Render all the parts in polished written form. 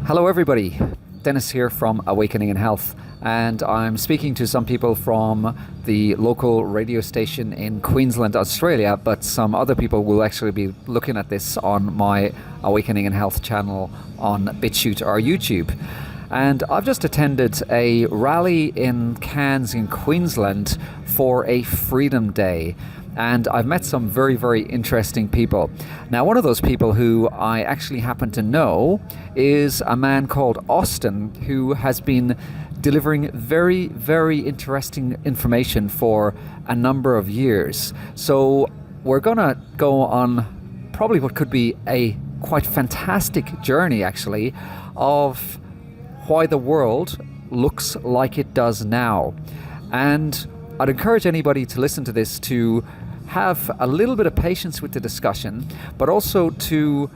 Hello everybody, Dennis here from Awakening in Health, and I'm speaking to some people from the local radio station in Queensland, Australia, but some other people will actually be looking at this on my Awakening in Health channel on BitChute or YouTube. And I've just attended a rally in Cairns in Queensland for a Freedom Day. And I've met some very, very interesting people. Now, one of those people who I actually happen to know is a man called Austin, who has been delivering very, very interesting information for a number of years. So we're going to go on probably what could be a quite fantastic journey, actually, of why the world looks like it does now. And I'd encourage anybody to listen to this to have a little bit of patience with the discussion, but also to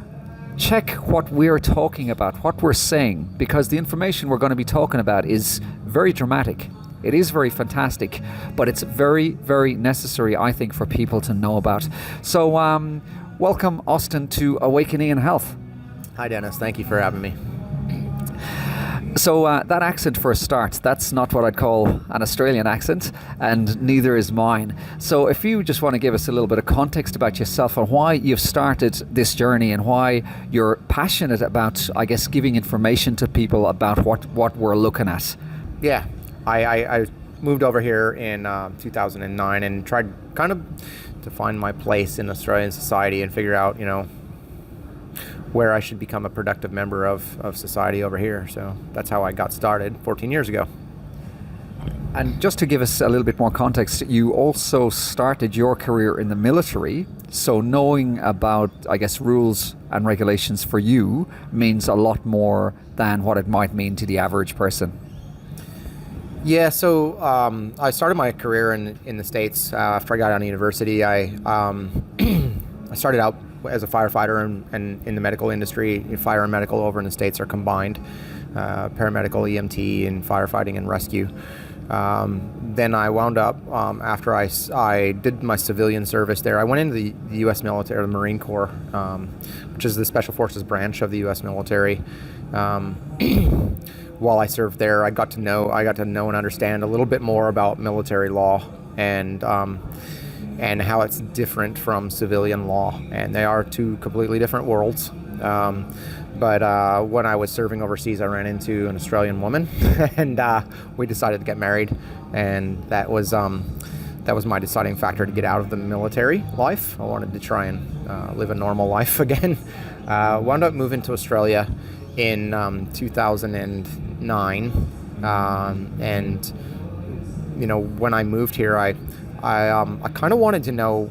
check what we're talking about, what we're saying, because the information we're going to be talking about is very dramatic. It is very fantastic, but it's very, very necessary, I think, for people to know about. So welcome, Austin, to Awakening in Health. Hi, Dennis. Thank you for having me. So that accent for a start, that's not what I'd call an Australian accent, and neither is mine. So if you just want to give us a little bit of context about yourself and why you've started this journey and why you're passionate about, I guess, giving information to people about what we're looking at. Yeah, I moved over here in 2009 and tried kind of to find my place in Australian society and figure out, where I should become a productive member of society over here. So that's how I got started 14 years ago. And just to give us a little bit more context, you also started your career in the military. So knowing about, I guess, rules and regulations for you means a lot more than what it might mean to the average person. Yeah, so I started my career in the States after I got out of university. I started out as a firefighter and in the medical industry. Fire and medical over in the States are combined, paramedical, EMT, and firefighting and rescue. Then I wound up, after I did my civilian service there, I went into the U.S. military, the Marine Corps, which is the Special Forces branch of the U.S. military. While I served there, I got to know and understand a little bit more about military law and how it's different from civilian law, and they are two completely different worlds. But when I was serving overseas, I ran into an Australian woman, and we decided to get married, and that was my deciding factor to get out of the military life. I wanted to try and live a normal life again. Wound up moving to Australia in 2009, and when I moved here, I kind of wanted to know,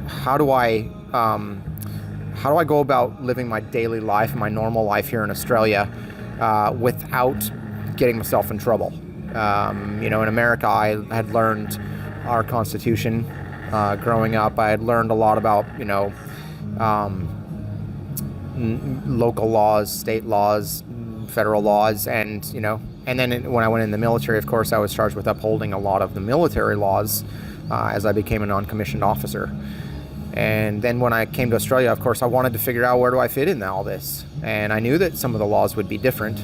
how do I go about living my daily life, my normal life here in Australia, without getting myself in trouble. In America, I had learned our Constitution growing up. I had learned a lot about, local laws, state laws, federal laws, and then when I went in the military, of course, I was charged with upholding a lot of the military laws as I became a non-commissioned officer. And then when I came to Australia, of course, I wanted to figure out where do I fit in all this. And I knew that some of the laws would be different,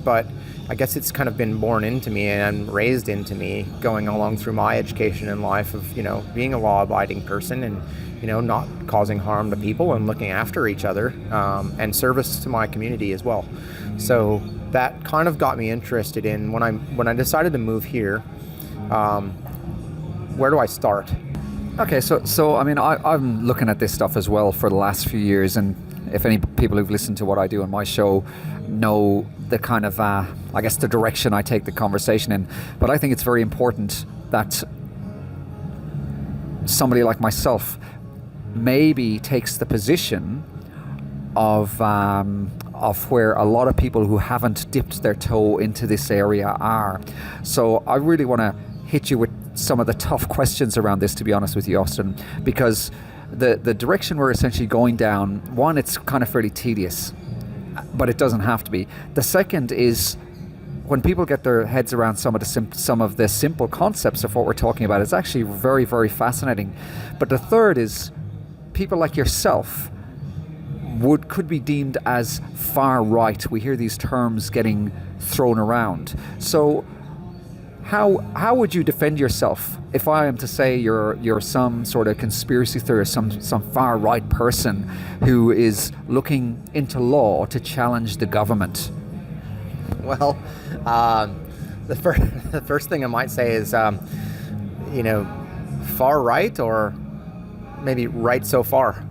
but I guess it's kind of been born into me and raised into me going along through my education in life of, being a law-abiding person and, not causing harm to people and looking after each other, and service to my community as well. So that kind of got me interested in when I decided to move here. Where do I start? Okay, so I mean, I'm looking at this stuff as well for the last few years, and if any people who've listened to what I do on my show know the kind of, I guess, the direction I take the conversation in. But I think it's very important that somebody like myself maybe takes the position of where a lot of people who haven't dipped their toe into this area are. So I really want to hit you with some of the tough questions around this, to be honest with you, Austin, because the direction we're essentially going down, one, it's kind of fairly tedious, but it doesn't have to be. The second is when people get their heads around some of the simple concepts of what we're talking about, it's actually very, very fascinating. But the third is people like yourself could be deemed as far right. We hear these terms getting thrown around. So how would you defend yourself if I am to say you're some sort of conspiracy theorist, some far right person who is looking into law to challenge the government? Well, the first thing I might say is, far right, or maybe right so far.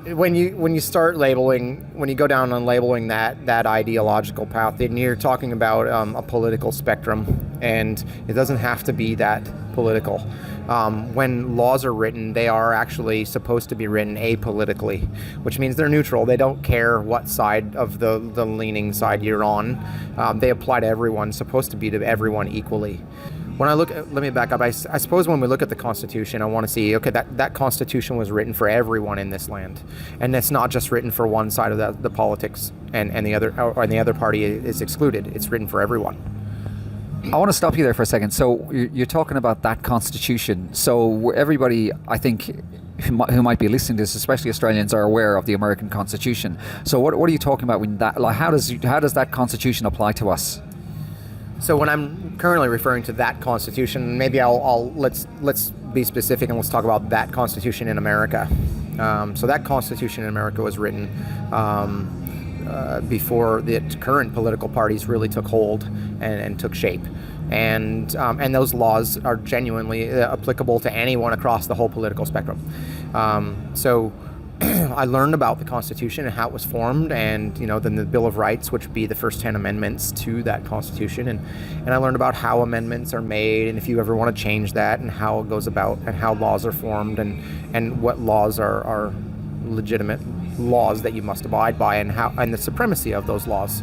When you start labeling, when you go down on labeling that ideological path, then you're talking about a political spectrum, and it doesn't have to be that political. When laws are written, they are actually supposed to be written apolitically, which means they're neutral. They don't care what side of the leaning side you're on. They apply to everyone, supposed to be to everyone equally. When I let me back up. I suppose when we look at the Constitution, I want to see, okay, that Constitution was written for everyone in this land, and it's not just written for one side of the politics, and the other party is excluded. It's written for everyone. I want to stop you there for a second. So you're talking about that Constitution. So everybody, I think, who might be listening to this, especially Australians, are aware of the American Constitution. So what are you talking about when that? Like, how does that Constitution apply to us? So when I'm currently referring to that Constitution, maybe let's be specific, and let's talk about that Constitution in America. So that Constitution in America was written before the current political parties really took hold and took shape, and those laws are genuinely applicable to anyone across the whole political spectrum. So I learned about the Constitution and how it was formed, and then the Bill of Rights, which would be the first 10 amendments to that Constitution, and I learned about how amendments are made, and if you ever want to change that, and how it goes about, and how laws are formed, and what laws are legitimate laws that you must abide by, and the supremacy of those laws.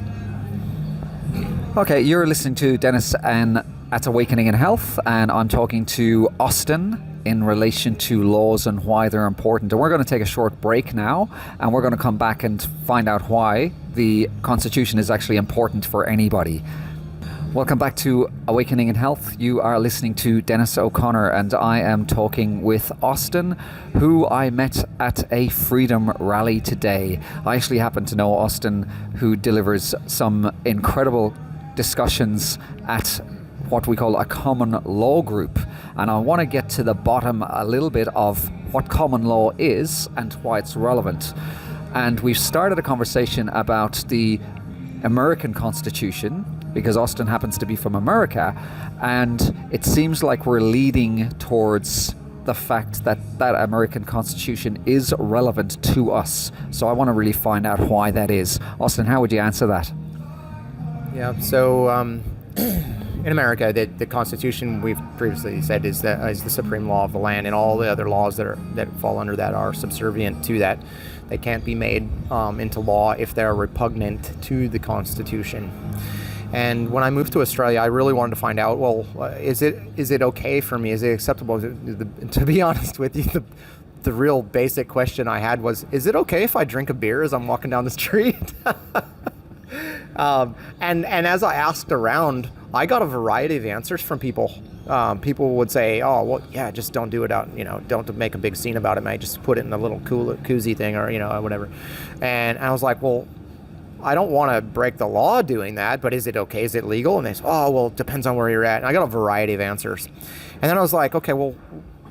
Okay, you're listening to Dennis and at Awakening in Health, and I'm talking to Austin in relation to laws and why they're important. And we're going to take a short break now, and we're going to come back and find out why the Constitution is actually important for anybody. Welcome back to Awakening in Health. You are listening to Dennis O'Connor, and I am talking with Austin, who I met at a freedom rally today. I actually happen to know Austin, who delivers some incredible discussions at what we call a common law group, and I want to get to the bottom a little bit of what common law is and why it's relevant. And we've started a conversation about the American Constitution because Austin happens to be from America, and it seems like we're leading towards the fact that that American Constitution is relevant to us. So I want to really find out why that is. Austin, how would you answer that? Yeah, so in America, the Constitution, we've previously said, is the supreme law of the land, and all the other laws that fall under that are subservient to that. They can't be made into law if they're repugnant to the Constitution. And when I moved to Australia, I really wanted to find out, well, is it okay for me? Is it acceptable? To be honest with you, the real basic question I had was, is it okay if I drink a beer as I'm walking down the street? And as I asked around, I got a variety of answers from people. People would say, oh, well, yeah, just don't do it out, don't make a big scene about it, mate. Just put it in a little koozie thing or, whatever. And I was like, well, I don't want to break the law doing that, but is it okay? Is it legal? And they said, oh, well, it depends on where you're at. And I got a variety of answers. And then I was like, okay, well,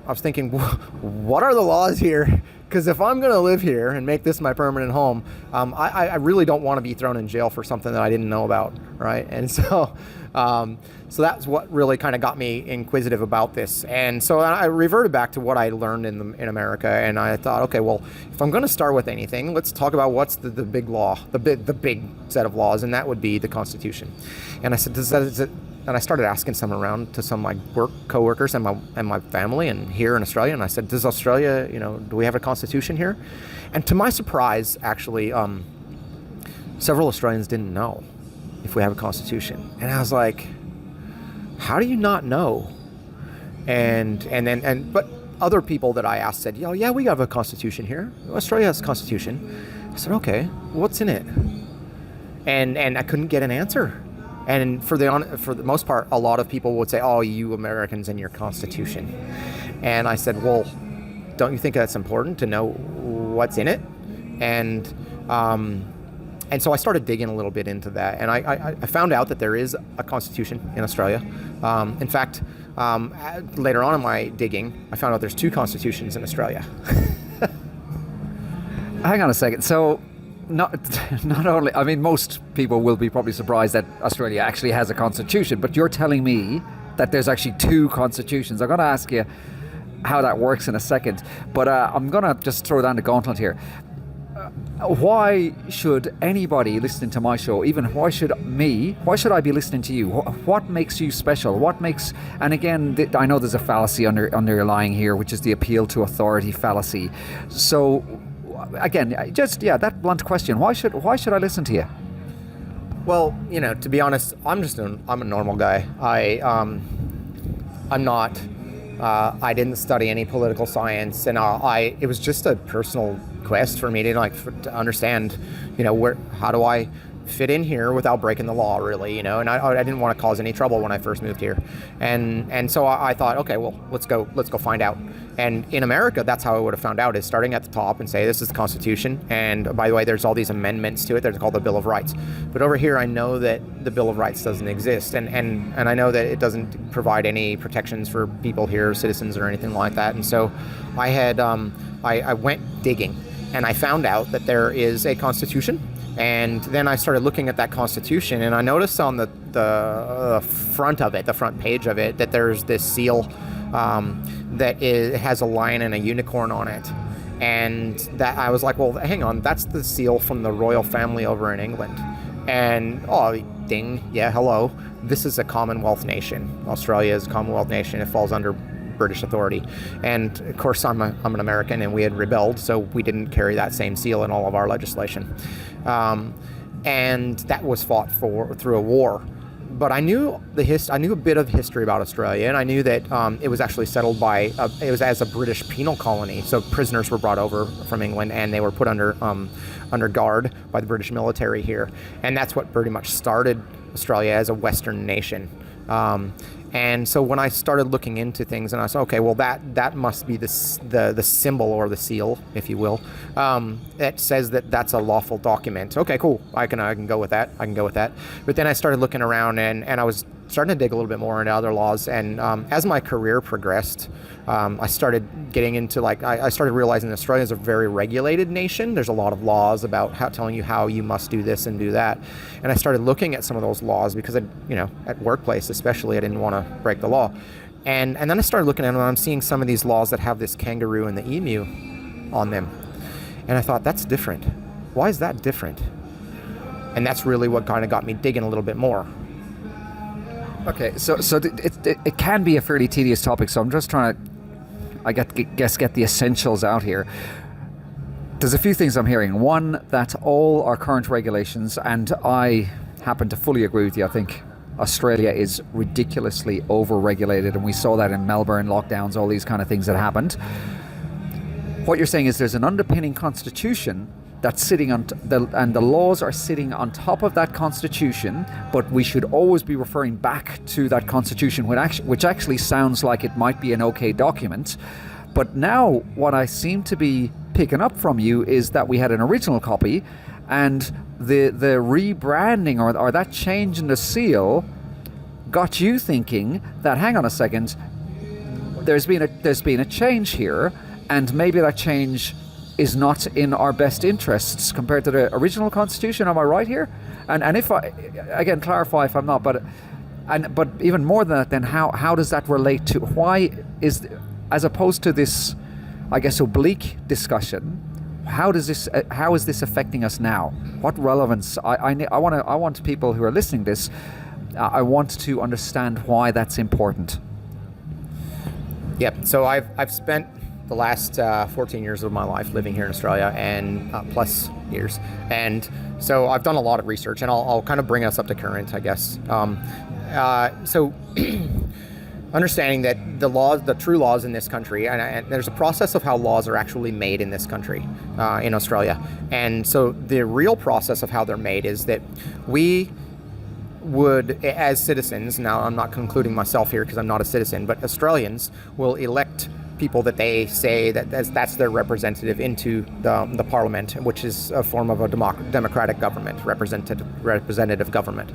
I was thinking, what are the laws here? Because if I'm going to live here and make this my permanent home, I really don't want to be thrown in jail for something that I didn't know about, right? And so that's what really kind of got me inquisitive about this. And so I reverted back to what I learned in America, and I thought, okay, well, if I'm going to start with anything, let's talk about what's the big law, the big set of laws, and that would be the Constitution. And I said, and I started asking some around to some of my work coworkers and my family and here in Australia, and I said, does Australia, do we have a Constitution here? And to my surprise, actually, several Australians didn't know if we have a Constitution. And I was like, how do you not know? But other people that I asked said, yeah, we have a Constitution here. Australia has a Constitution. I said, okay, what's in it? And I couldn't get an answer. And for the most part, a lot of people would say, oh, you Americans and your Constitution. And I said, well, don't you think that's important to know what's in it? And so I started digging a little bit into that, and I found out that there is a constitution in Australia. In fact, later on in my digging, I found out there's 2 constitutions in Australia. Hang on a second. So, not only, I mean, most people will be probably surprised that Australia actually has a constitution, but you're telling me that there's actually 2 constitutions. I'm going to ask you how that works in a second, but I'm going to just throw down the gauntlet here. Why should anybody listening to my show, even why should I be listening to you? What makes you special? What makes, and again, I know there's a fallacy underlying here, which is the appeal to authority fallacy. So again, that blunt question, why should I listen to you? Well, to be honest, I'm a normal guy. I'm not, I didn't study any political science, and it was just a personal quest for me to understand, how do I fit in here without breaking the law, really, and I didn't want to cause any trouble when I first moved here, and so I thought, okay, well, let's go find out. And in America, that's how I would have found out, is starting at the top and say, this is the Constitution, and by the way, there's all these amendments to it. They're called the Bill of Rights. But over here, I know that the Bill of Rights doesn't exist, and I know that it doesn't provide any protections for people here, citizens or anything like that. And so I had I went digging, and I found out that there is a Constitution. And then I started looking at that Constitution, and I noticed on the front of it, the front page of it, that there's this seal that has a lion and a unicorn on it. And that I was like, well, hang on, that's the seal from the royal family over in England. And ding, yeah, hello, this is a Commonwealth nation. Australia is a Commonwealth nation. It falls under British authority. And of course, I'm an American, and we had rebelled, so we didn't carry that same seal in all of our legislation. And that was fought through a war. But I knew I knew a bit of history about Australia, and I knew that it was actually settled it was as a British penal colony. So prisoners were brought over from England, and they were put under guard by the British military here. And that's what pretty much started Australia as a Western nation. And so when I started looking into things, and I said, okay, well, that must be the symbol or the seal, if you will, that says that that's a lawful document. Okay, cool. I can go with that. But then I started looking around, and I was starting to dig a little bit more into other laws. And as my career progressed, I started getting into I started realizing that Australia is a very regulated nation. There's a lot of laws about telling you how you must do this and do that. And I started looking at some of those laws because at workplace especially, I didn't want to break the law. And then I started looking at them, and I'm seeing some of these laws that have this kangaroo and the emu on them. And I thought, that's different. Why is that different? And that's really what kind of got me digging a little bit more. Okay, so it can be a fairly tedious topic, so I'm just trying to, get the essentials out here. There's a few things I'm hearing. One, that all our current regulations, and I happen to fully agree with you, I think Australia is ridiculously over-regulated, and we saw that in Melbourne, lockdowns, all these kind of things that happened. What you're saying is there's an underpinning constitution that's sitting on, and the laws are sitting on top of that constitution, but we should always be referring back to that constitution, which actually sounds like it might be an okay document. But now what I seem to be picking up from you is that we had an original copy, and the rebranding or that change in the seal got you thinking that, hang on a second, there's been a change here, and maybe that change is not in our best interests compared to the original constitution. Am I right here? And if I, again, clarify if I'm not, but even more than that, then how does that relate to, why is, as opposed to this, I guess, oblique discussion, how is this affecting us now? What relevance? I want people who are listening to this, I want to understand why that's important. Yep. So I've spent the last 14 years of my life living here in Australia, and plus years, and so I've done a lot of research, and I'll kind of bring us up to current, I guess. So understanding that the true laws in this country, and there's a process of how laws are actually made in this country, in Australia, and so the real process of how they're made is that we would, as citizens, now I'm not concluding myself here because I'm not a citizen, but Australians will elect people that they say that's their representative into the parliament, which is a form of a democratic government, representative government.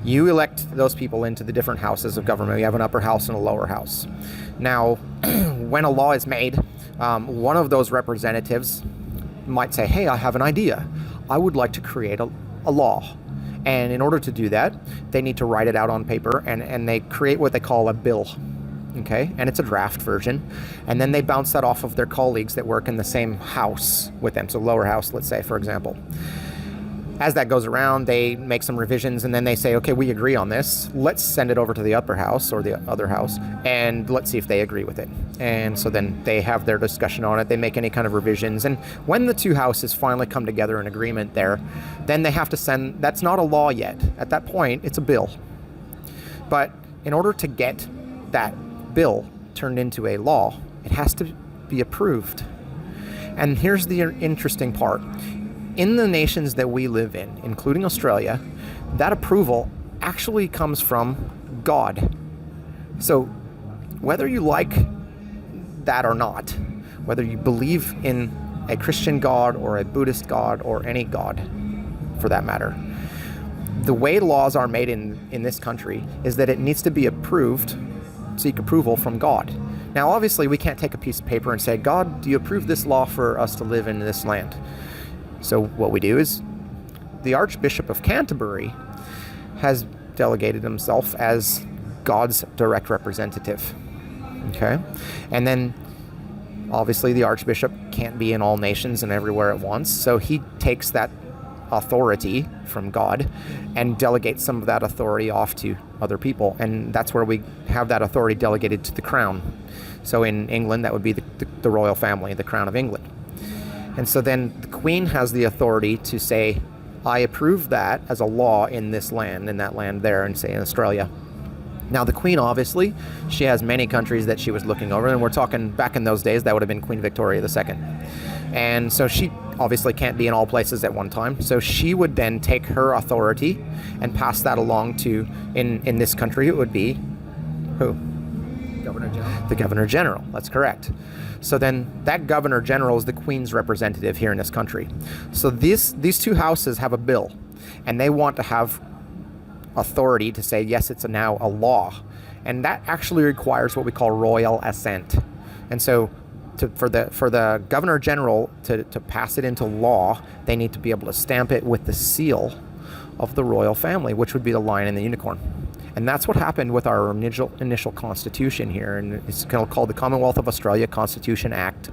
You elect those people into the different houses of government. You have an upper house and a lower house. Now, when a law is made, one of those representatives might say, hey, I have an idea. I would like to create a law. And in order to do that, they need to write it out on paper, and they create what they call a bill. Okay, and it's a draft version, and then they bounce that off of their colleagues that work in the same house with them, so lower house, let's say, for example. As that goes around, they make some revisions, and then they say, okay, we agree on this. Let's send it over to the upper house or the other house, and let's see if they agree with it. And so then they have their discussion on it. They make any kind of revisions, and when the two houses finally come together in agreement there, then they have to send, that's not a law yet. At that point, it's a bill. But in order to get that bill turned into a law, it has to be approved. And here's the interesting part. In the nations that we live in, including Australia, that approval actually comes from God. So whether you like that or not, whether you believe in a Christian God or a Buddhist God or any God for that matter, the way laws are made in this country is that it needs to be approved, seek approval from God. Now, obviously, we can't take a piece of paper and say, God, do you approve this law for us to live in this land? So what we do is the Archbishop of Canterbury has delegated himself as God's direct representative. Okay? And then, obviously, the Archbishop can't be in all nations and everywhere at once, so he takes that authority from God and delegate some of that authority off to other people, and that's where we have that authority delegated to the crown. So in England, that would be the royal family, the Crown of England. And so then the Queen has the authority to say, I approve that as a law in this land, in that land there, and say in Australia. Now the Queen, obviously, she has many countries that she was looking over, and we're talking back in those days, that would have been Queen Victoria II. And so she obviously can't be in all places at one time. So she would then take her authority and pass that along to, in this country, it would be, who? Governor General. The Governor General, that's correct. So then that Governor General is the Queen's representative here in this country. So these two houses have a bill, and they want to have authority to say, yes, it's now a law. And that actually requires what we call royal assent. And so for the Governor General to pass it into law, they need to be able to stamp it with the seal of the royal family, which would be the lion and the unicorn. And that's what happened with our initial constitution here, and it's called the Commonwealth of Australia Constitution Act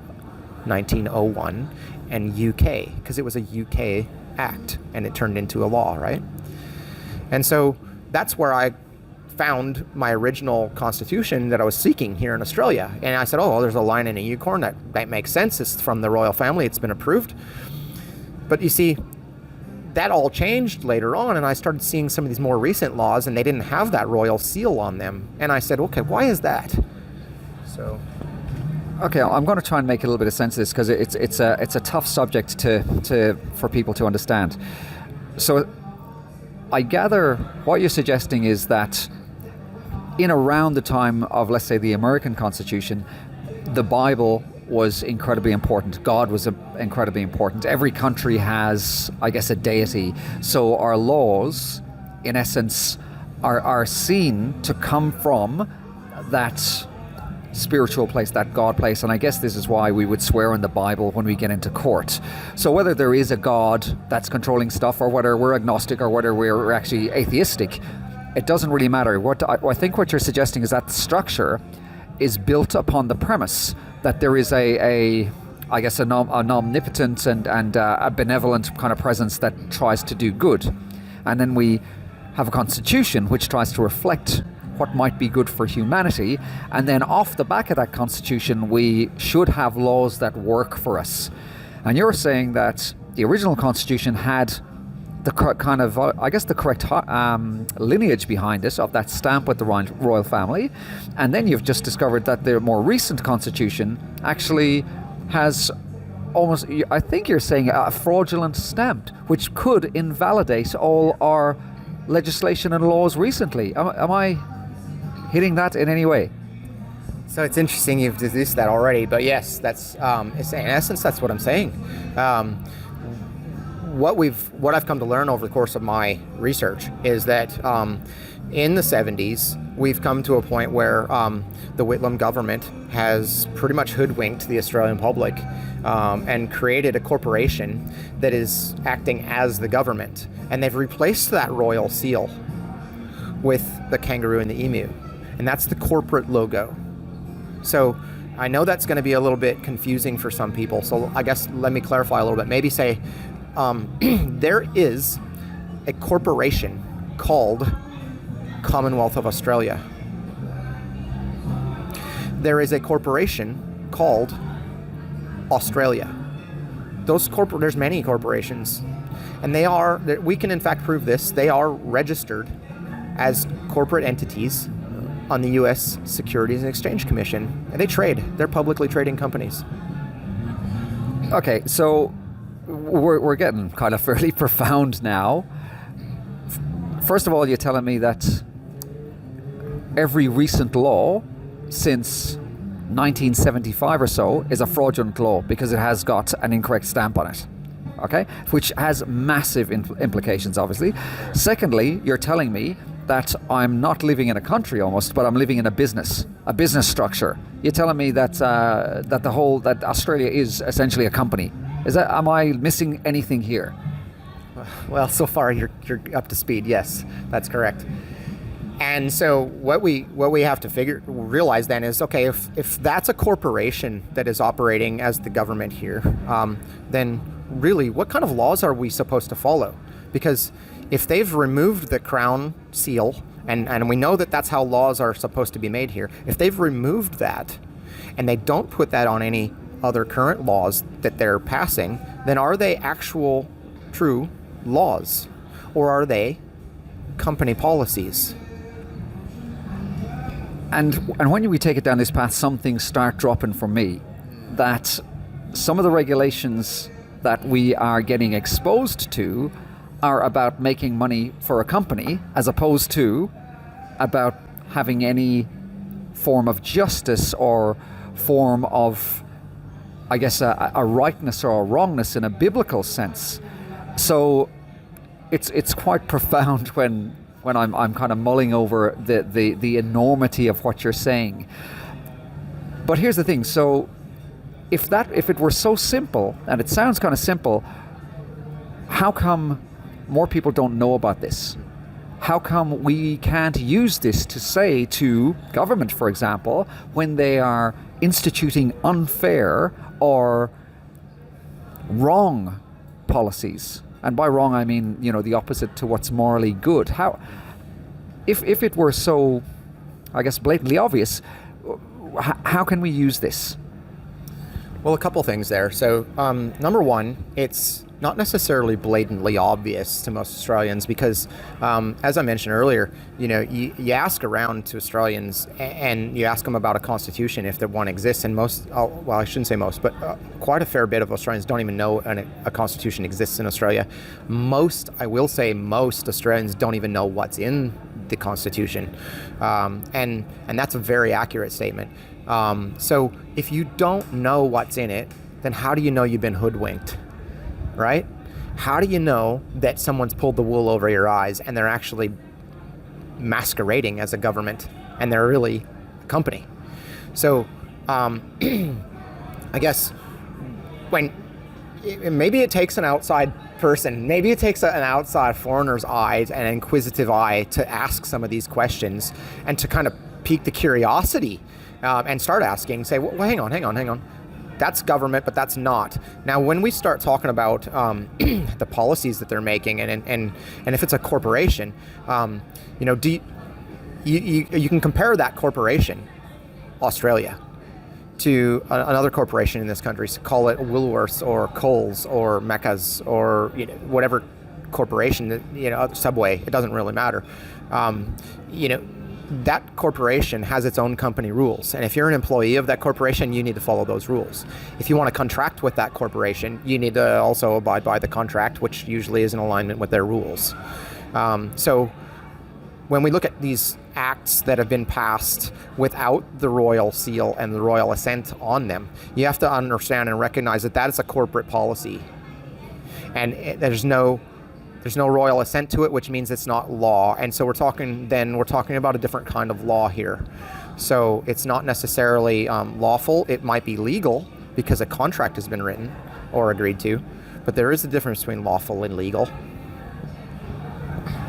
1901 and UK, because it was a UK act and it turned into a law, right? And so that's where I found my original constitution that I was seeking here in Australia. And I said, oh, well, there's a lion and a unicorn. That makes sense. It's from the royal family. It's been approved. But you see, that all changed later on, and I started seeing some of these more recent laws, and they didn't have that royal seal on them. And I said, okay, why is that? So, okay, I'm going to try and make a little bit of sense of this, because it's a tough subject for people to understand. So I gather what you're suggesting is that in around the time of, let's say, the American Constitution, the Bible was incredibly important. God was incredibly important. Every country has, I guess, a deity. So our laws, in essence, are seen to come from that spiritual place, that God place. And I guess this is why we would swear in the Bible when we get into court. So whether there is a God that's controlling stuff, or whether we're agnostic, or whether we're actually atheistic, it doesn't really matter. I think what you're suggesting is that the structure is built upon the premise that there is an omnipotent and a benevolent kind of presence that tries to do good. And then we have a constitution which tries to reflect what might be good for humanity. And then off the back of that constitution, we should have laws that work for us. And you're saying that the original constitution had the kind of, the correct lineage behind it, of that stamp with the royal family. And then you've just discovered that the more recent constitution actually has almost, I think you're saying, a fraudulent stamp, which could invalidate all our legislation and laws recently. Am I hitting that in any way? So it's interesting you've deduced that already, but yes, that's in essence that's what I'm saying. What I've come to learn over the course of my research is that in the 70s we've come to a point where the Whitlam government has pretty much hoodwinked the Australian public and created a corporation that is acting as the government, and they've replaced that royal seal with the kangaroo and the emu, and that's the corporate logo. So I know that's going to be a little bit confusing for some people, so I guess let me clarify a little bit. Maybe say there is a corporation called Commonwealth of Australia. There is a corporation called Australia. There's many corporations, and we can in fact prove this, they are registered as corporate entities on the U.S. Securities and Exchange Commission, and they're publicly trading companies. Okay, so we're getting kind of fairly profound now. First of all, you're telling me that every recent law since 1975 or so is a fraudulent law because it has got an incorrect stamp on it. Okay, which has massive implications, obviously. Secondly, you're telling me that I'm not living in a country almost, but I'm living in a business structure. You're telling me that that Australia is essentially a company. Am I missing anything here? Well, so far you're up to speed. Yes, that's correct. And so what we have to realize then is, okay, if that's a corporation that is operating as the government here, then really what kind of laws are we supposed to follow? Because if they've removed the crown seal, and we know that that's how laws are supposed to be made here, if they've removed that and they don't put that on any other current laws that they're passing, then are they actual true laws, or are they company policies? And when we take it down this path, some things start dropping for me. That some of the regulations that we are getting exposed to are about making money for a company, as opposed to about having any form of justice or form of, I guess, a rightness or a wrongness in a biblical sense. So it's quite profound when I'm kind of mulling over the enormity of what you're saying. But here's the thing. So if it were so simple, and it sounds kind of simple, how come more people don't know about this? How come we can't use this to say to government, for example, when they are instituting unfair or wrong policies? And by wrong, I mean, the opposite to what's morally good. If it were so, I guess, blatantly obvious, how can we use this? Well, a couple things there. So, number one, it's not necessarily blatantly obvious to most Australians because, as I mentioned earlier, you ask around to Australians and you ask them about a constitution if one exists, and I shouldn't say most, but quite a fair bit of Australians don't even know a constitution exists in Australia. Most Australians don't even know what's in the Constitution, and that's a very accurate statement. So if you don't know what's in it, then how do you know you've been hoodwinked, right? How do you know that someone's pulled the wool over your eyes and they're actually masquerading as a government and they're really a company? So I guess maybe it takes an outside person, maybe it takes an outside foreigner's eye, an inquisitive eye, to ask some of these questions and to kind of pique the curiosity and start asking, say, well, hang on. That's government, but that's not. Now, when we start talking about the policies that they're making, and if it's a corporation, you can compare that corporation, Australia, to another corporation in this country. So call it Woolworths or Coles or Mecca's or whatever corporation that Subway. It doesn't really matter. That corporation has its own company rules, and if you're an employee of that corporation, you need to follow those rules. If you want to contract with that corporation, you need to also abide by the contract, which usually is in alignment with their rules. So when we look at these acts that have been passed without the royal seal and the royal assent on them, you have to understand and recognize that is a corporate policy. And there's no royal assent to it, which means it's not law. And so we're talking about a different kind of law here. So it's not necessarily lawful. It might be legal because a contract has been written or agreed to, but there is a difference between lawful and legal.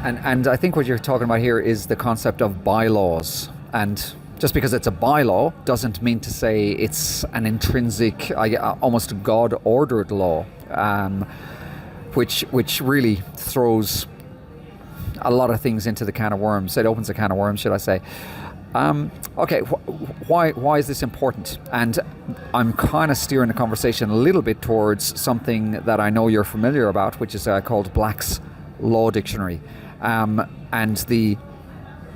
And I think what you're talking about here is the concept of bylaws. And just because it's a bylaw doesn't mean to say it's an intrinsic, almost God-ordered law, which really throws a lot of things into the can of worms. It opens a can of worms, should I say. Okay, why is this important? And I'm kind of steering the conversation a little bit towards something that I know you're familiar about, which is called Black's Law Dictionary. And the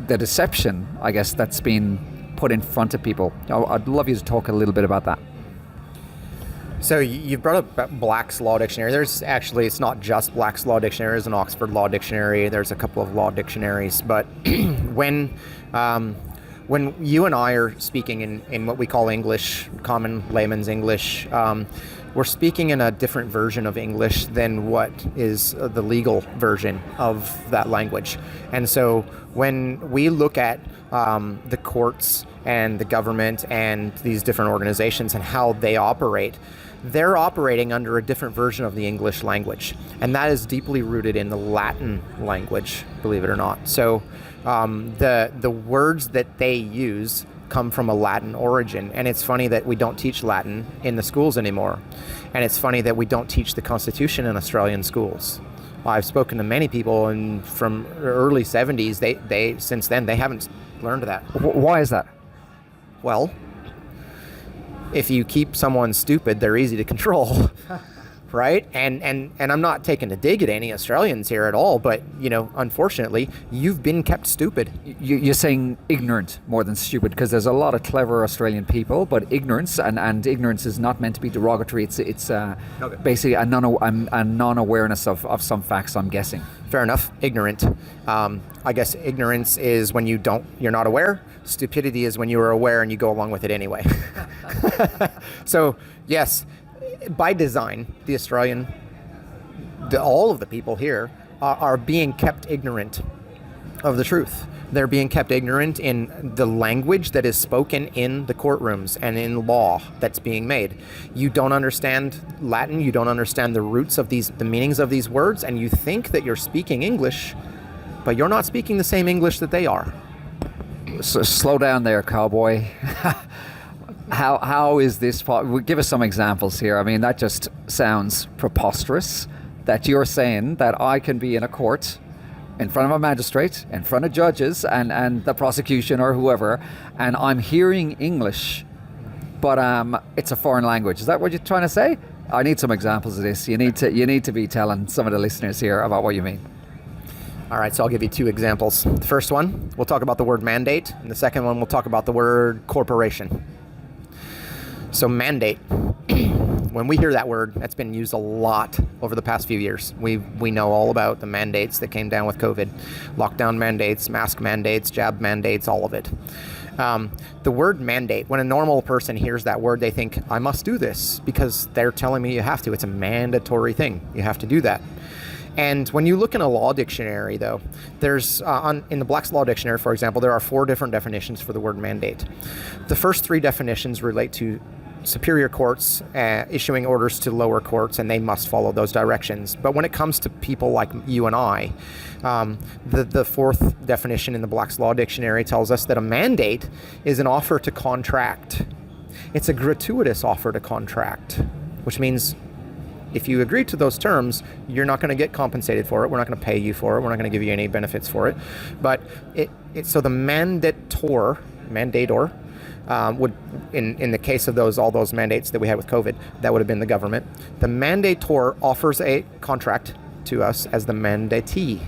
deception, I guess, that's been put in front of people. I'd love you to talk a little bit about that. So you've brought up Black's Law Dictionary. There's actually, it's not just Black's Law Dictionary. There's an Oxford Law Dictionary. There's a couple of law dictionaries. But when you and I are speaking in what we call English, common layman's English, we're speaking in a different version of English than what is the legal version of that language. And so when we look at the courts and the government and these different organizations and how they operate, they're operating under a different version of the English language. And that is deeply rooted in the Latin language, believe it or not. So the words that they use come from a Latin origin. And it's funny that we don't teach Latin in the schools anymore. And it's funny that we don't teach the Constitution in Australian schools. I've spoken to many people from early 70s. They since then, they haven't learned that. Why is that? Well, if you keep someone stupid, they're easy to control. Right? And I'm not taking a dig at any Australians here at all, but, unfortunately, you've been kept stupid. You're saying ignorant more than stupid, because there's a lot of clever Australian people, but ignorance, and ignorance is not meant to be derogatory. It's okay. Basically a non-awareness of some facts, I'm guessing. Fair enough. Ignorant. I guess ignorance is when you're not aware. Stupidity is when you are aware and you go along with it anyway. So, yes. By design, all of the people here are being kept ignorant of the truth. They're being kept ignorant in the language that is spoken in the courtrooms and in law that's being made. You don't understand Latin, you don't understand the roots of the meanings of these words, and you think that you're speaking English, but you're not speaking the same English that they are. So slow down there, cowboy. How is this give us some examples here. I mean, that just sounds preposterous, that you're saying that I can be in a court in front of a magistrate, in front of judges and the prosecution or whoever, and I'm hearing English, but it's a foreign language. Is that what you're trying to say? I need some examples of this. You need to be telling some of the listeners here about what you mean. All right, so I'll give you two examples. The first one, we'll talk about the word mandate, and the second one, we'll talk about the word corporation. So mandate, when we hear that word, that's been used a lot over the past few years. We know all about the mandates that came down with COVID. Lockdown mandates, mask mandates, jab mandates, all of it. The word mandate, when a normal person hears that word, they think, I must do this because they're telling me you have to. It's a mandatory thing. You have to do that. And when you look in a law dictionary, though, there's in the Black's Law Dictionary, for example, there are 4 different definitions for the word mandate. The first 3 definitions relate to superior courts issuing orders to lower courts, and they must follow those directions. But when it comes to people like you and I, the 4th definition in the Black's Law Dictionary tells us that a mandate is an offer to contract. It's a gratuitous offer to contract, which means if you agree to those terms, you're not going to get compensated for it. We're not going to pay you for it. We're not going to give you any benefits for it. But so the mandator would, in the case of all those mandates that we had with COVID, that would have been the government. The mandator offers a contract to us as the mandatee.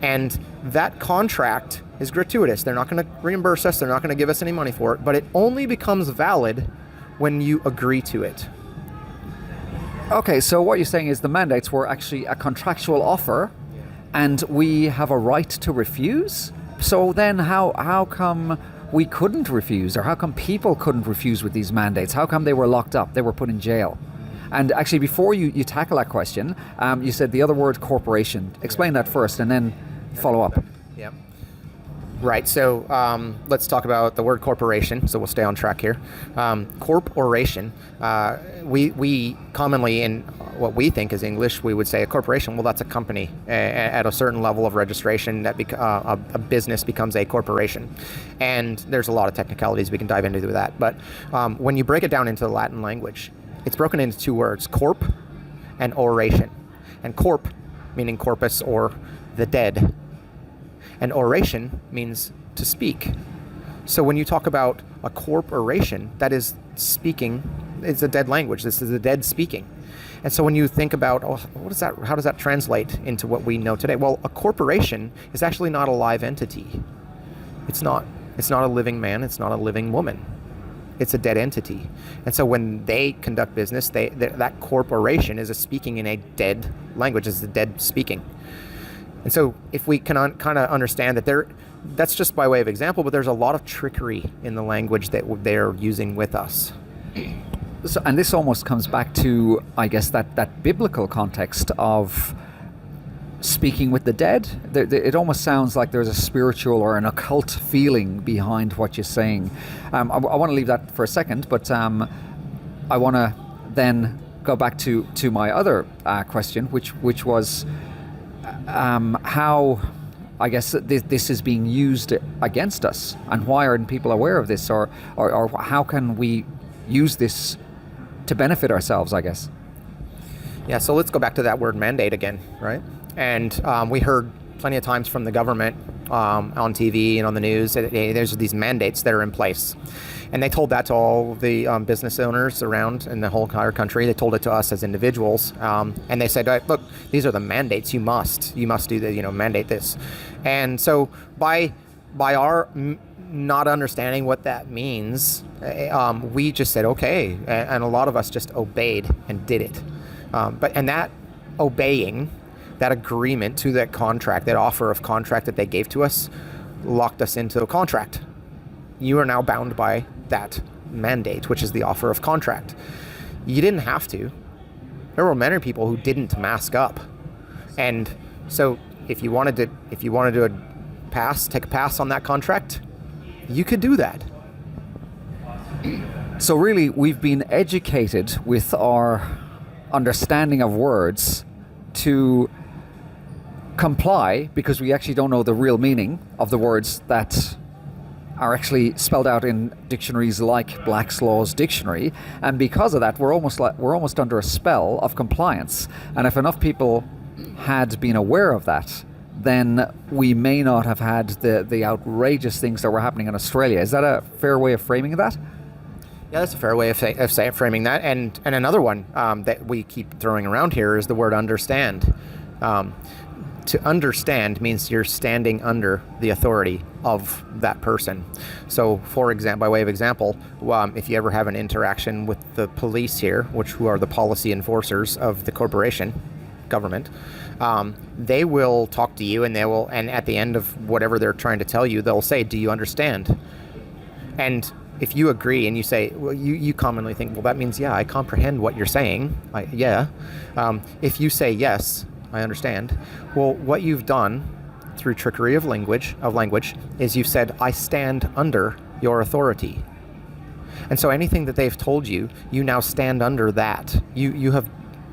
And that contract is gratuitous. They're not going to reimburse us. They're not going to give us any money for it. But it only becomes valid when you agree to it. Okay, so what you're saying is the mandates were actually a contractual offer, and we have a right to refuse. So then how come we couldn't refuse, or how come people couldn't refuse with these mandates? How come they were locked up, they were put in jail? And actually, before you tackle that question, you said the other word, corporation. Explain that first and then follow up. Yeah. Right. So let's talk about the word corporation. So we'll stay on track here. Corporation. We commonly, in what we think is English, we would say a corporation. Well, that's a company at a certain level of registration. That a business becomes a corporation, and there's a lot of technicalities we can dive into with that. But when you break it down into the Latin language, it's broken into two words: corp and oration. And corp meaning corpus or the dead. And oration means to speak. So when you talk about a corporation, that is speaking, it's a dead language. This is the dead speaking. And so when you think about, how does that translate into what we know today? Well, a corporation is actually not a live entity. It's not a living man. It's not a living woman. It's a dead entity. And so when they conduct business, that corporation is speaking in a dead language. It's the dead speaking. And so if we can kind of understand that that's just by way of example, but there's a lot of trickery in the language that they're using with us. So, and this almost comes back to, I guess, that biblical context of speaking with the dead. It almost sounds like there's a spiritual or an occult feeling behind what you're saying. I want to leave that for a second, but I want to then go back to my other question, which was how, I guess, this is being used against us, and why aren't people aware of this, or how can we use this to benefit ourselves, I guess? Yeah, so let's go back to that word mandate again, right? And we heard plenty of times from the government on TV and on the news that there's these mandates that are in place. And they told that to all the business owners around in the whole entire country. They told it to us as individuals. And they said, look, these are the mandates. You must do the, mandate this. And so by our not understanding what that means, we just said, okay. And a lot of us just obeyed and did it. And that obeying, that agreement to that contract, that offer of contract that they gave to us, locked us into a contract. You are now bound by that mandate, which is the offer of contract. You didn't have to. There were many people who didn't mask up. And so if you wanted to take a pass on that contract, you could do that. So really, we've been educated with our understanding of words to comply because we actually don't know the real meaning of the words that are actually spelled out in dictionaries like Black's Law's dictionary, and because of that we're almost under a spell of compliance. And if enough people had been aware of that, then we may not have had the outrageous things that were happening in Australia. Is that a fair way of framing that? Yeah, that's a fair way of framing that. And another one that we keep throwing around here is the word understand. To understand means you're standing under the authority of that person. So, for example, by way of example, if you ever have an interaction with the police here, who are the policy enforcers of the corporation, government, they will talk to you, and at the end of whatever they're trying to tell you, they'll say, "Do you understand?" And if you agree and you say, well, you commonly think, well, that means, yeah, I comprehend what you're saying. If you say, yes, I understand, well, what you've done through trickery of language is you've said, I stand under your authority. And so anything that they've told you, you now stand under that. You have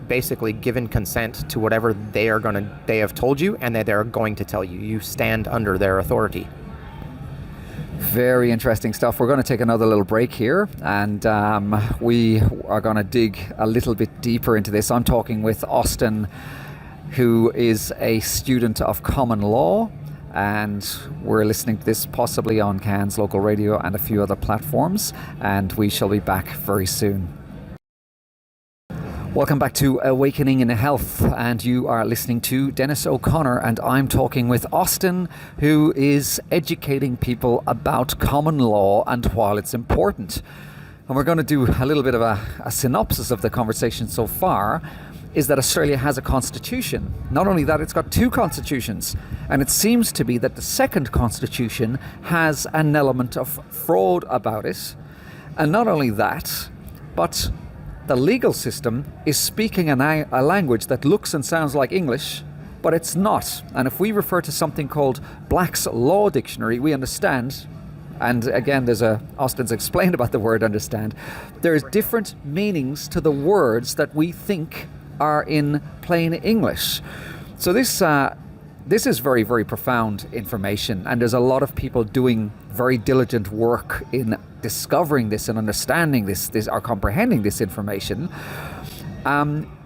basically given consent to whatever they have told you and that they're going to tell you. You stand under their authority. Very interesting stuff. We're going to take another little break here, and we are going to dig a little bit deeper into this. I'm talking with Austin, who is a student of common law, and we're listening to this possibly on Cairns Local Radio and a few other platforms, and we shall be back very soon. Welcome back to Awakening in Health, and you are listening to Dennis O'Connor, and I'm talking with Austin, who is educating people about common law and why it's important. And we're going to do a little bit of a synopsis of the conversation so far. is that Australia has a constitution. Not only that, it's got two constitutions. And it seems to be that the second constitution has an element of fraud about it. And not only that, but the legal system is speaking a language that looks and sounds like English, but it's not. And if we refer to something called Black's Law Dictionary, we understand, and again, Austin's explained about the word understand, there's different meanings to the words that we think are in plain English. So this is very, very profound information, and there's a lot of people doing very diligent work in discovering this and understanding this or comprehending this information.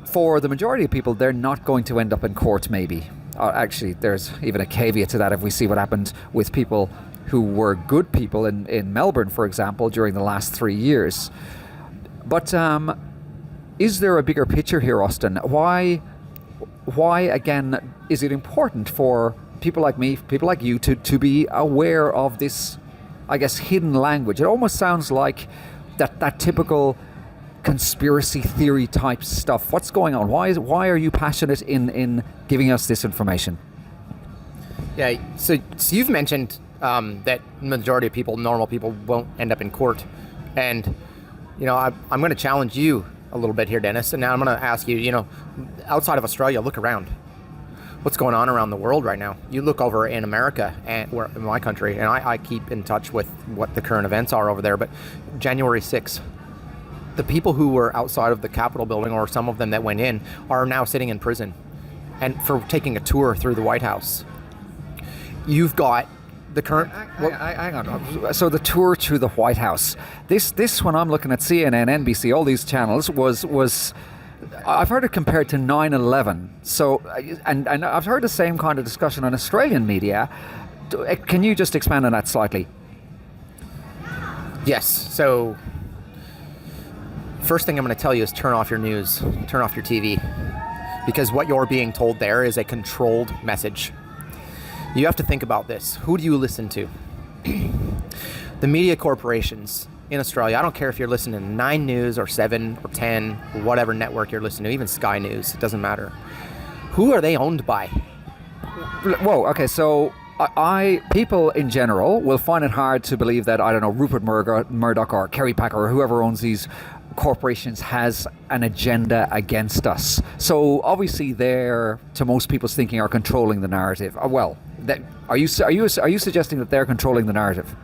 For the majority of people, they're not going to end up in court, maybe. Actually, there's even a caveat to that if we see what happened with people who were good people in Melbourne, for example, during the last 3 years. But is there a bigger picture here, Austin? Why again, is it important for people like me, people like you, to be aware of this, I guess, hidden language? It almost sounds like that typical conspiracy theory type stuff. What's going on? Why are you passionate in giving us this information? Yeah, so you've mentioned that majority of people, normal people, won't end up in court. And, I'm going to challenge you a little bit here, Dennis. And now I'm going to ask you, outside of Australia, look around. What's going on around the world right now? You look over in America, and in my country, and I keep in touch with what the current events are over there, but January 6th, the people who were outside of the Capitol building, or some of them that went in, are now sitting in prison and for taking a tour through the White House. You've got the current... Hang on. So the tour through the White House. This when I'm looking at CNN, NBC, all these channels, was I've heard it compared to 9/11. So, and I've heard the same kind of discussion on Australian media. Can you just expand on that slightly? Yes. So, first thing I'm going to tell you is turn off your news, turn off your TV, because what you're being told there is a controlled message. You have to think about this. Who do you listen to? The media corporations in Australia. I don't care if you're listening to 9 News or 7 or 10 or whatever network you're listening to, even Sky News, it doesn't matter. Who are they owned by? Whoa, okay, so people in general will find it hard to believe that, I don't know, Rupert Murdoch or Kerry Packer or whoever owns these corporations has an agenda against us. So obviously they're, to most people's thinking, are controlling the narrative. Are you suggesting that they're controlling the narrative?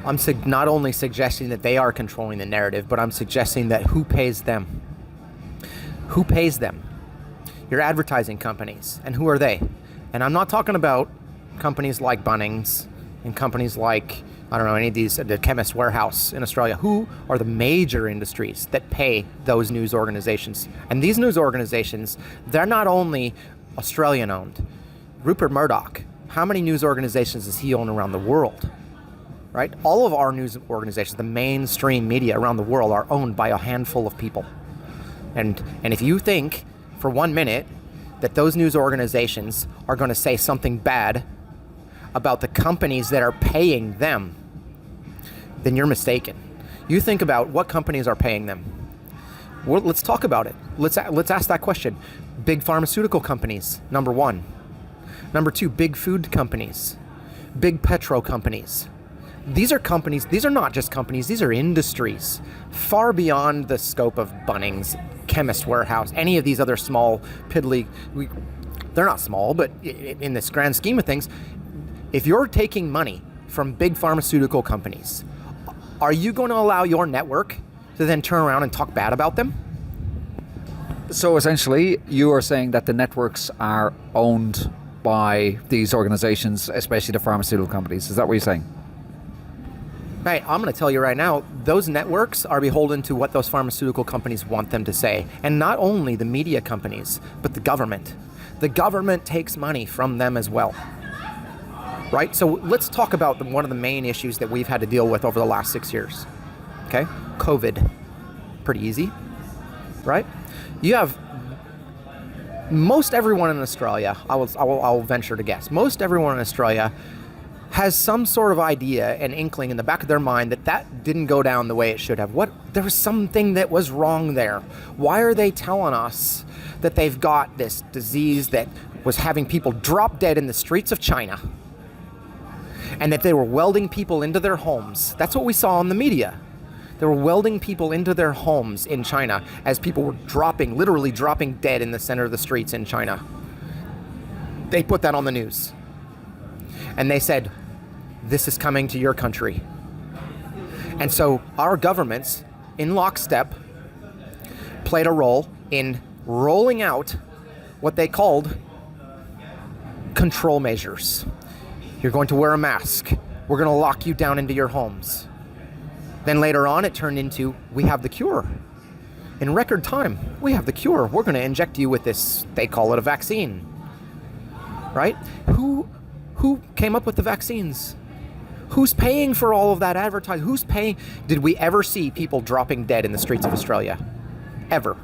I'm not only suggesting that they are controlling the narrative, but I'm suggesting that who pays them? Who pays them? Your advertising companies. And who are they? And I'm not talking about companies like Bunnings and companies like, I don't know, any of these, the Chemist Warehouse in Australia. Who are the major industries that pay those news organizations? And these news organizations, they're not only Australian owned. Rupert Murdoch, how many news organizations does he own around the world? Right? All of our news organizations, the mainstream media around the world, are owned by a handful of people. And if you think for 1 minute that those news organizations are going to say something bad about the companies that are paying them, then you're mistaken. You think about what companies are paying them. Well, let's talk about it. Let's ask that question. Big pharmaceutical companies, number 1. Number 2, big food companies, big petro companies. These are companies, these are not just companies, these are industries far beyond the scope of Bunnings, Chemist Warehouse, any of these other small, piddly, they're not small, but in this grand scheme of things, if you're taking money from big pharmaceutical companies, are you going to allow your network to then turn around and talk bad about them? So essentially, you are saying that the networks are owned by these organizations, especially the pharmaceutical companies. Is that what you're saying? Right, I'm going to tell you right now, those networks are beholden to what those pharmaceutical companies want them to say. And not only the media companies, but the government. The government takes money from them as well. Right, so let's talk about one of the main issues that we've had to deal with over the last 6 years. Okay, COVID. Pretty easy, right? You have most everyone in Australia, I'll venture to guess, most everyone in Australia has some sort of idea and inkling in the back of their mind that didn't go down the way it should have. There was something that was wrong there. Why are they telling us that they've got this disease that was having people drop dead in the streets of China, and that they were welding people into their homes? That's what we saw on the media. They were welding people into their homes in China as people were literally dropping dead in the center of the streets in China. They put that on the news. And they said, this is coming to your country. And so our governments, in lockstep, played a role in rolling out what they called control measures. You're going to wear a mask. We're going to lock you down into your homes. Then later on, it turned into, we have the cure. In record time, we have the cure. We're going to inject you with this, they call it a vaccine. Right? Who came up with the vaccines? Who's paying for all of that advertising? Who's paying? Did we ever see people dropping dead in the streets of Australia? Ever?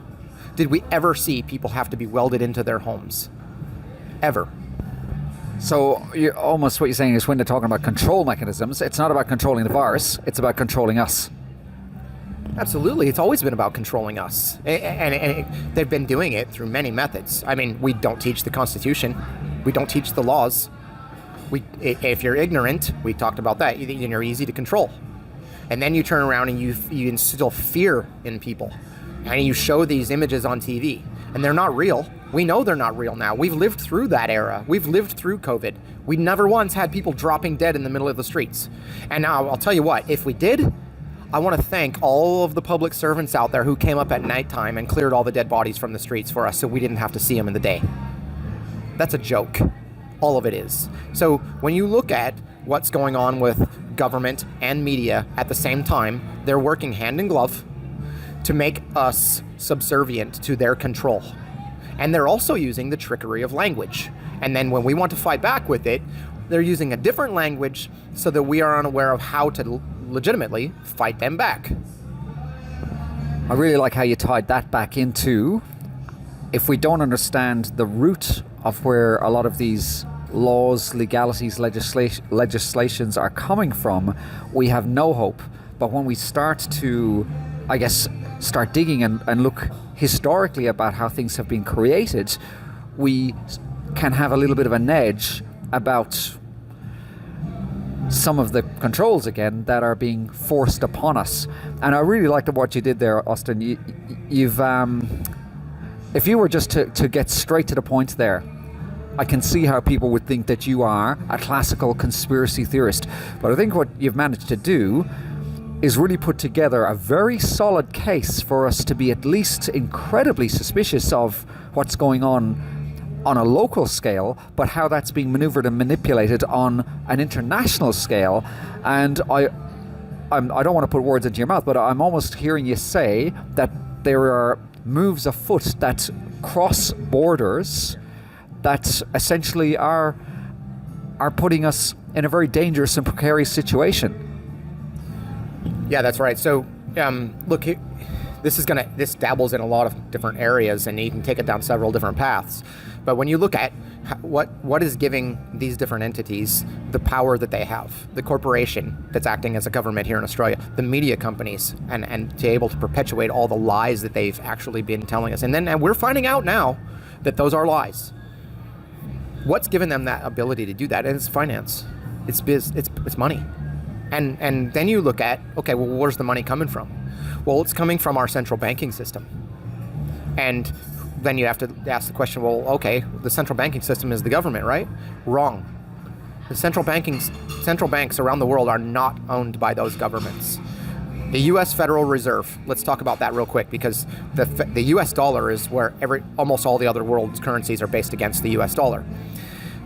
Did we ever see people have to be welded into their homes? Ever? So what you're saying is when they're talking about control mechanisms, it's not about controlling the virus, it's about controlling us. Absolutely. It's always been about controlling us. And they've been doing it through many methods. I mean, we don't teach the Constitution. We don't teach the laws. If you're ignorant, we talked about that, you're easy to control. And then you turn around and you instill fear in people. And you show these images on TV. And they're not real. We know they're not real now. We've lived through that era. We've lived through COVID. We never once had people dropping dead in the middle of the streets. And now, I'll tell you what, if we did, I want to thank all of the public servants out there who came up at nighttime and cleared all the dead bodies from the streets for us so we didn't have to see them in the day. That's a joke. All of it is. So when you look at what's going on with government and media at the same time, they're working hand in glove to make us subservient to their control. And they're also using the trickery of language. And then when we want to fight back with it, they're using a different language so that we are unaware of how to legitimately fight them back. I really like how you tied that back into, if we don't understand the root of where a lot of these laws, legalities, legislations are coming from, we have no hope. But when we start to, start digging and look historically about how things have been created, we can have a little bit of an edge about some of the controls again that are being forced upon us. And I really liked what you did there, Austin. You've if you were just to get straight to the point there, I can see how people would think that you are a classical conspiracy theorist. But I think what you've managed to do is really put together a very solid case for us to be at least incredibly suspicious of what's going on a local scale, but how that's being maneuvered and manipulated on an international scale. And I don't want to put words into your mouth, but I'm almost hearing you say that there are moves afoot that cross borders that essentially are putting us in a very dangerous and precarious situation. Yeah, that's right. So, look, this dabbles in a lot of different areas, and you can take it down several different paths. But when you look at what is giving these different entities the power that they have, the corporation that's acting as a government here in Australia, the media companies, and to be able to perpetuate all the lies that they've actually been telling us. And we're finding out now that those are lies. What's given them that ability to do that? And it's finance. It's money. And then you look at, okay, well, where's the money coming from? Well, it's coming from our central banking system. And then you have to ask the question, well, okay, the central banking system is the government, right? Wrong. The central banks around the world are not owned by those governments. The U.S. Federal Reserve, let's talk about that real quick, because the U.S. dollar is where almost all the other world's currencies are based against the U.S. dollar.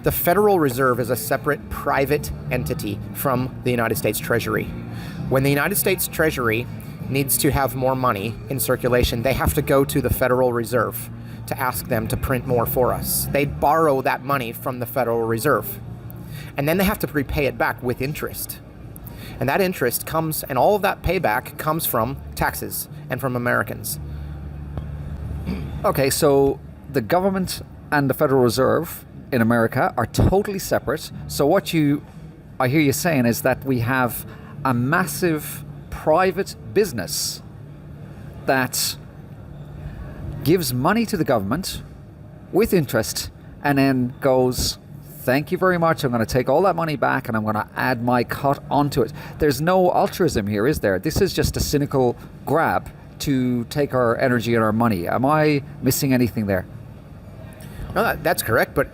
The Federal Reserve is a separate private entity from the United States Treasury. When the United States Treasury needs to have more money in circulation, they have to go to the Federal Reserve to ask them to print more for us. They borrow that money from the Federal Reserve. And then they have to prepay it back with interest. And that interest comes, and all of that payback comes from taxes and from Americans. Okay, so the government and the Federal Reserve in America are totally separate. So what you I hear you saying is that we have a massive private business that gives money to the government with interest and then goes, thank you very much, I'm going to take all that money back and I'm going to add my cut onto it. There's no altruism here, is there? This is just a cynical grab to take our energy and our money. Am I missing anything there? No, that's correct. But,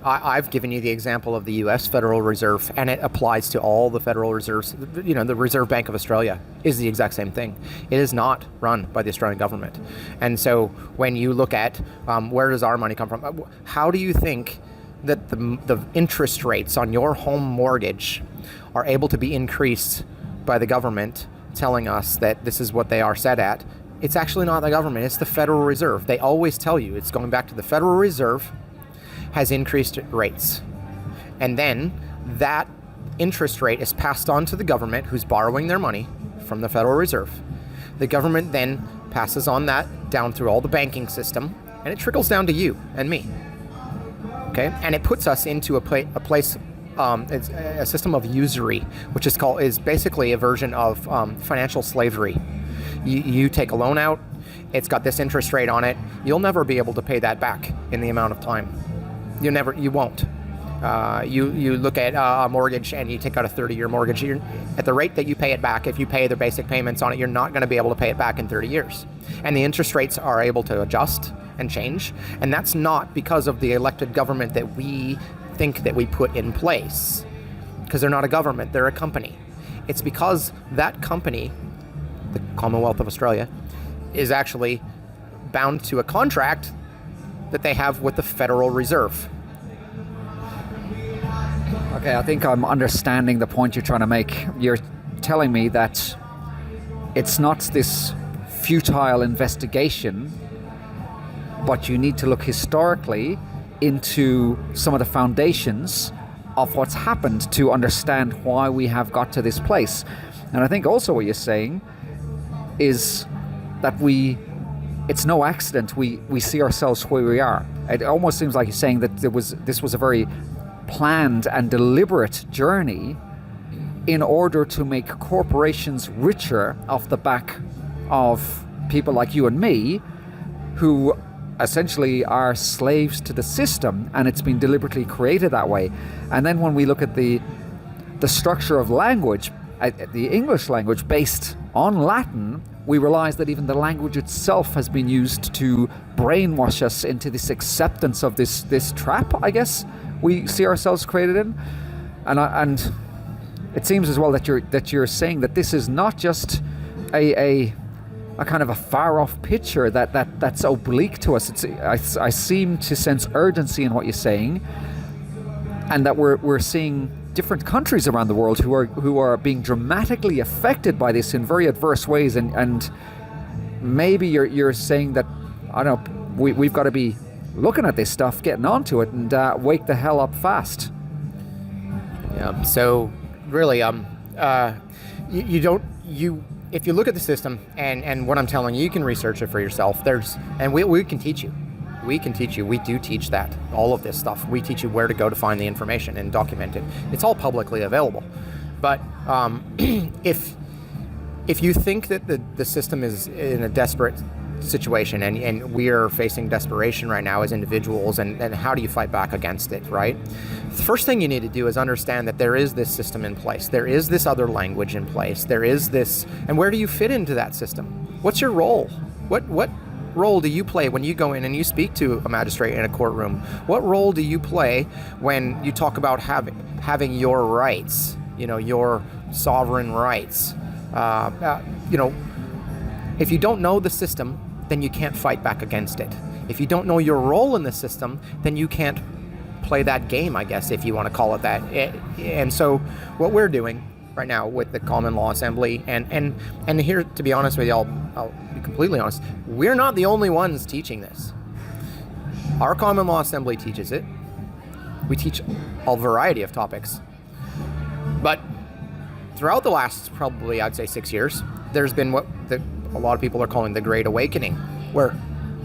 I've given you the example of the U.S. Federal Reserve, and it applies to all the Federal Reserves. The Reserve Bank of Australia is the exact same thing. It is not run by the Australian government. And so when you look at where does our money come from, how do you think that the interest rates on your home mortgage are able to be increased by the government telling us that this is what they are set at? It's actually not the government, it's the Federal Reserve. They always tell you it's going back to the Federal Reserve has increased rates. And then that interest rate is passed on to the government who's borrowing their money from the Federal Reserve. The government then passes on that down through all the banking system, and it trickles down to you and me. Okay? And it puts us into a place, it's a system of usury, which is basically a version of financial slavery. You take a loan out, it's got this interest rate on it. You'll never be able to pay that back in the amount of time. You won't. You look at a mortgage and you take out a 30-year mortgage. At the rate that you pay it back, if you pay the basic payments on it, you're not going to be able to pay it back in 30 years. And the interest rates are able to adjust and change. And that's not because of the elected government that we think that we put in place. Because they're not a government, they're a company. It's because that company, the Commonwealth of Australia, is actually bound to a contract that they have with the Federal Reserve. Okay, I think I'm understanding the point you're trying to make. You're telling me that it's not this futile investigation, but you need to look historically into some of the foundations of what's happened to understand why we have got to this place. And I think also what you're saying is that it's no accident we see ourselves where we are. It almost seems like you're saying that this was a very planned and deliberate journey in order to make corporations richer off the back of people like you and me, who essentially are slaves to the system, and it's been deliberately created that way. And then when we look at the structure of language, the English language based on Latin, we realize that even the language itself has been used to brainwash us into this acceptance of this trap, I guess, we see ourselves created in. And it seems as well that you're saying that this is not just a kind of a far-off picture that's oblique to us. I seem to sense urgency in what you're saying, and that we're seeing different countries around the world who are being dramatically affected by this in very adverse ways, and maybe you're saying that, I don't know, we've got to be looking at this stuff, getting onto it, and wake the hell up fast. Yeah. So really, if you look at the system and what I'm telling you, you can research it for yourself. We can teach you. We can teach you. We do teach that. All of this stuff. We teach you where to go to find the information and document it. It's all publicly available. But if you think that the system is in a desperate situation, and we are facing desperation right now as individuals, and how do you fight back against it, right? The first thing you need to do is understand that there is this system in place. There is this other language in place. There is this, and where do you fit into that system? What's your role? What role do you play when you go in and you speak to a magistrate in a courtroom? What role do you play when you talk about having your rights, your sovereign rights? If you don't know the system, then you can't fight back against it. If you don't know your role in the system, then you can't play that game, I guess, if you want to call it that. And so what we're doing right now with the Common Law Assembly, and here, to be honest with you, I'll be completely honest, we're not the only ones teaching this. Our Common Law Assembly teaches it. We teach a variety of topics. But throughout the last, probably, I'd say 6 years, there's been what a lot of people are calling the Great Awakening, where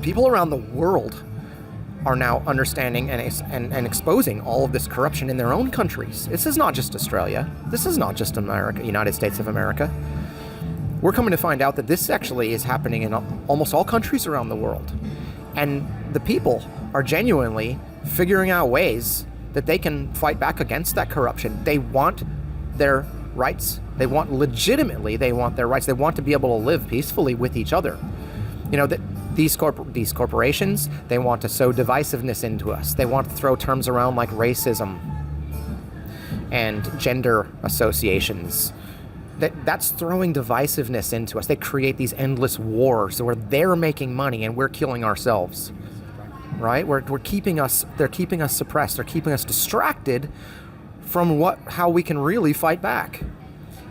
people around the world are now understanding and exposing all of this corruption in their own countries. This is not just Australia. This is not just America, United States of America. We're coming to find out that this actually is happening in almost all countries around the world. And the people are genuinely figuring out ways that they can fight back against that corruption. They want their rights. They want their rights. They want to be able to live peacefully with each other. You know, that these corporations, they want to sow divisiveness into us. They want to throw terms around like racism and gender associations. That's throwing divisiveness into us. They create these endless wars where they're making money and we're killing ourselves. Right? They're keeping us suppressed. They're keeping us distracted from how we can really fight back.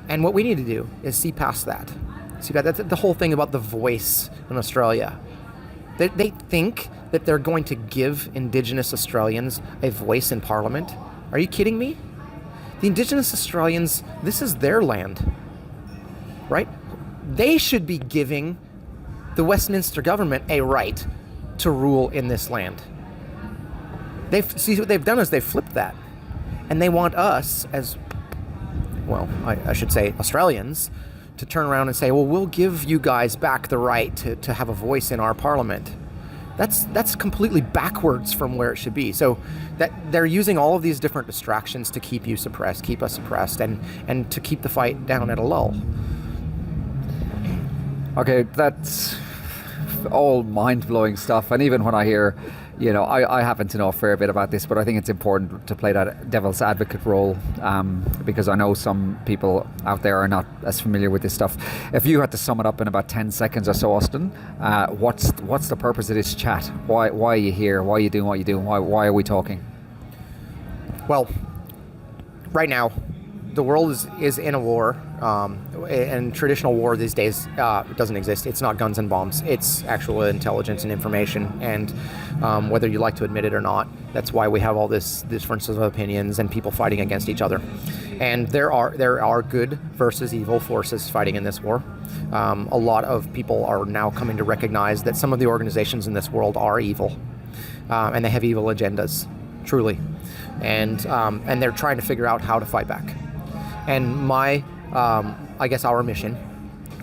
And what we need to do is see past that. See that? That's the whole thing about the voice in Australia. They think that they're going to give Indigenous Australians a voice in Parliament. Are you kidding me? The Indigenous Australians, this is their land, right? They should be giving the Westminster government a right to rule in this land. What they've done is they've flipped that. And they want us as, well, I should say Australians, to turn around and say, well, we'll give you guys back the right to have a voice in our parliament. That's completely backwards from where it should be. So that they're using all of these different distractions to keep us suppressed, and to keep the fight down at a lull. Okay, that's all mind-blowing stuff. And even when I hear, you know, I happen to know a fair bit about this, but I think it's important to play that devil's advocate role, because I know some people out there are not as familiar with this stuff. If you had to sum it up in about 10 seconds or so, Austin, what's the purpose of this chat? Why are you here? Why are you doing what you're doing? Why are we talking? Well, right now, the world is in a war, and traditional war these days doesn't exist. It's not guns and bombs. It's actual intelligence and information, and whether you like to admit it or not, that's why we have all this differences of opinions and people fighting against each other. And there are good versus evil forces fighting in this war. A lot of people are now coming to recognize that some of the organizations in this world are evil, and they have evil agendas, truly, and they're trying to figure out how to fight back. And I guess our mission,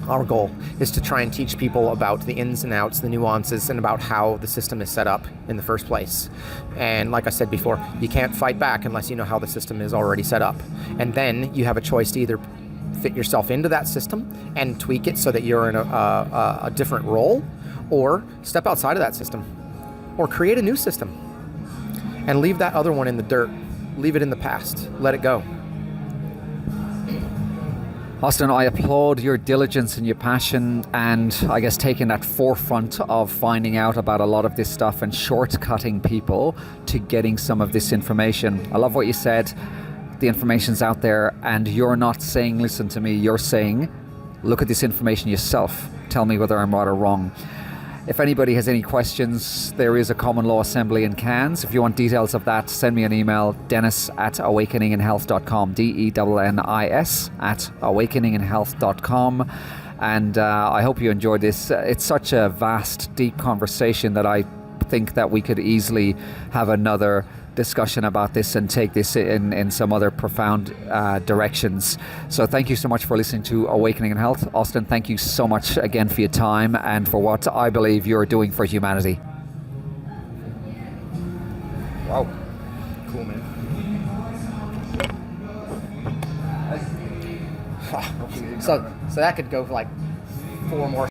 our goal, is to try and teach people about the ins and outs, the nuances, and about how the system is set up in the first place. And like I said before, you can't fight back unless you know how the system is already set up. And then you have a choice to either fit yourself into that system and tweak it so that you're in a different role, or step outside of that system, or create a new system and leave that other one in the dirt. Leave it in the past. Let it go. Austin, I applaud your diligence and your passion, and I guess taking that forefront of finding out about a lot of this stuff and shortcutting people to getting some of this information. I love what you said. The information's out there, and you're not saying, listen to me, you're saying, look at this information yourself. Tell me whether I'm right or wrong. If anybody has any questions, there is a common law assembly in Cairns. If you want details of that, send me an email, dennis@awakeninginhealth.com, DENNIS@awakeninginhealth.com. And I hope you enjoyed this. It's such a vast, deep conversation that I think that we could easily have another discussion about this and take this in some other profound directions. So thank you so much for listening to Awakening in Health. Austin, thank you so much again for your time and for what I believe you're doing for humanity. Wow. Cool, man. So that could go for like 4 more